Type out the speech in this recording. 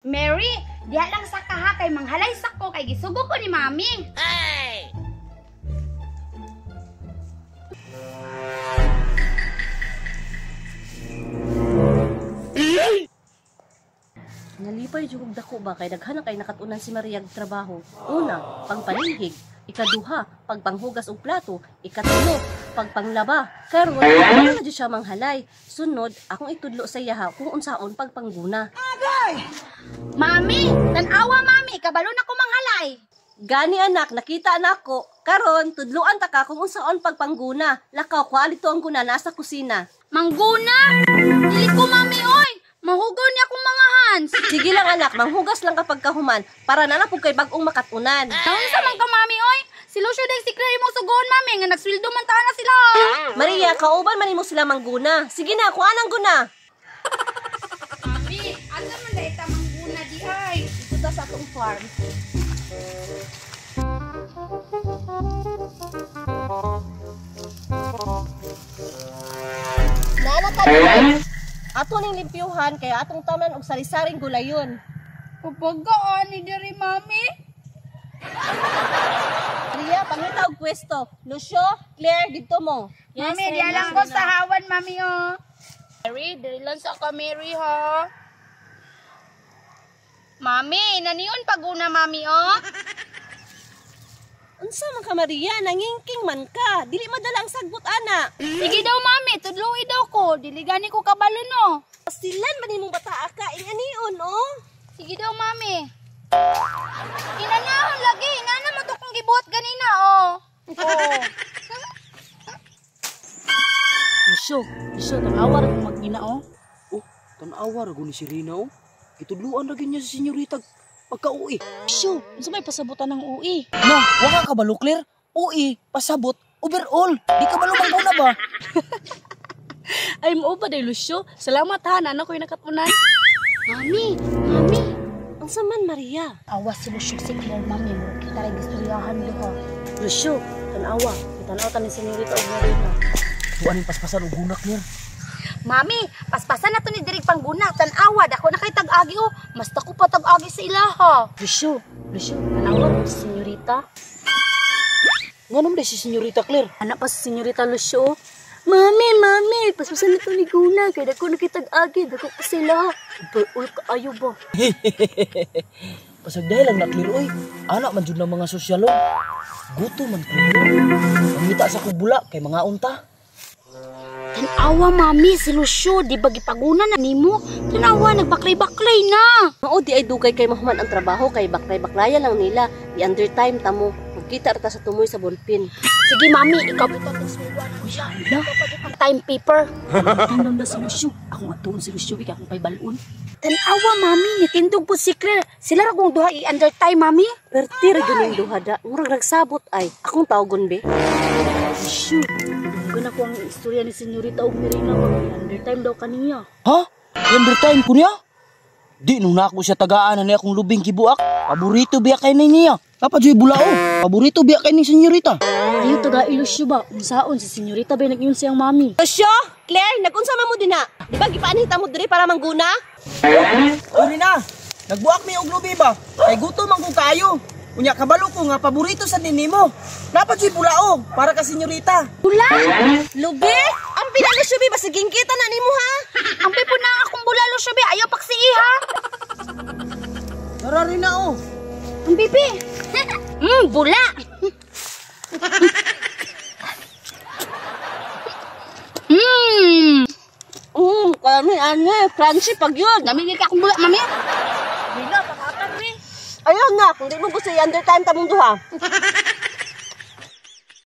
Mary, diha lang sa kaha kay manghalay sako kay gisugo ko ni Mami. Hey! Nalipay jugog dako ba kay daghan kay nakatunan si Maria og trabaho. Una, pangpaningig, ikaduha, pagpanghugas og plato, ikatulo, pagpanglaba. Karon wala na jud siya manghalay. Sunod, akong itudlo sa iya kung unsaon pagpangguna. Agay! Mami, tan-awa Mami, kabalo na ko manghalay. Gani anak, nakita na ako. Karon, tudloan ta ka kung unsaon pagpangguna. Lakaw kwalito ang guna nasa kusina. Mangguna? Dili ko Mami oy. Mahugaw niya akong mga hands. Sige lang anak, manghugas lang kapag kahuman para na pug kay bag-ong makatunan. Taon sa man ka Mami oy. Si Lucio day si Claire mo sugon Mami nga nagsweldo man ta na sila. Maria, kauban man nimo sila mangguna. Sige na, kuha nang guna. Mami, asa man dai ta mangguna di ay? Ito ta sa atong farm. Nana ka ato ning limpyuhan kaya atong taman og sari-saring gulayon. Papagaan ni diri Mami. Maria, pangita og pwesto. Lucio, Claire, dito mo. Yes, Mami, di alam ko sa hawan Mami oh. Mary, diri lang sa ka Mary ha. Mami, naniyon paguna Mami oh. Unsa man ka Maria, nangingking man ka. Dili madala ang sagbot ana. Sige daw Mami, tudloy daw ko. Dili gani ko kabalo no. Silan man imong bata ka inganion oh. Sige daw Mami. Inanahon lagi, inana mo to kung gibuhat ganina oh. Oh. Lucio, tanawa ra kung magina oh. Oh, tanawa ra ni si Rina oh. Itudluan ra niya si senyorita pagka-uwi. Lucio, unsa may pasabutan ng UI? No, wala ka balo clear. UI, pasabot, overall. Di ka balo mangguna ba? Ay mo ba day Lucio? Salamat ha, nana ko yung nakatunan. Mami. Unsa man Maria? Awas si Lucio si Claire Mami mo. Kita rin istoryahan diha. Lucio, tanawa. Tanaw ta ni senyorita og Marita. Tuan yung paspasan o gunak niya. Mami, paspasan na to ni Dirig Pangguna. Tan-awad ako na kay tag-agi oh. Mas tako pa tag-agi sa ilaha. Lucio, tanawa mo si senyorita. Nganom na si senyorita Claire. Anak pa si senyorita Lucio. Mami, paspasan na to ni Guna. Kaya dako nakitag-agi, dako pa sila. Overall ka ayo ba? Pasagday lang na Claire oy. Anak man jud ng mga sosyalong. Guto man Claire. Mangita sa kubula kay mga unta. Tan-awa Mami, si Lucio, di ba gipaguna na nimo? Tan-awa, nagbaklay-baklay na. Mao di ay dugay kay mahuman ang trabaho kay baklay-baklayan lang nila. Di under time tamo. Magkita ra ta sa tumoy sa ballpen. Sige Mami, ikaw bitaw ng suwa na siya. Ang time paper. Tingnan na si Lucio. Ako nga tuon si Lucio, ikaw akong pay balon. Tan-awa Mami, nitindog po si Claire. Sila ra kong duha i-under time Mami. Perti ra gyud duha da. Murag nagsabot ay. Akong tawgon be. Lucio, gana ko ang istorya ni senyorita og Mirina. Under time daw kaniya. Ha? Under time ko niya? Di nung nako siya tagaan na niya akong lubing kibuak. Paborito biya kay niya. Kapadyoy bulao. Paborito biya kay ni senyorita. Ayaw taga Lucio ba? Unsaon si senyorita ba nag-iyon siyang mami? Lucio, Claire, nagunsa man mo dinha? Di ba gipaanita mo diri para mangguna? Uri na. Nagbuak mi og lubi ba? Kay gutom man ko kayo. Unya kabalo ko nga paborito sa ninimo. Napadyoy bulao para ka senyorita. Bula? Lubi? Ang pinalusyo bi basiging kita na nimo ha? Ang pipo na akong bula Lucio, be. Ayaw paksihi ha. Narari na oh. Ang pipi. Bula. Kami Francie pag yun. Namigil ka akong bula, Mami. Bila, pakatan ni. Ayun na, kung di mo gusto i-under time tamong duha.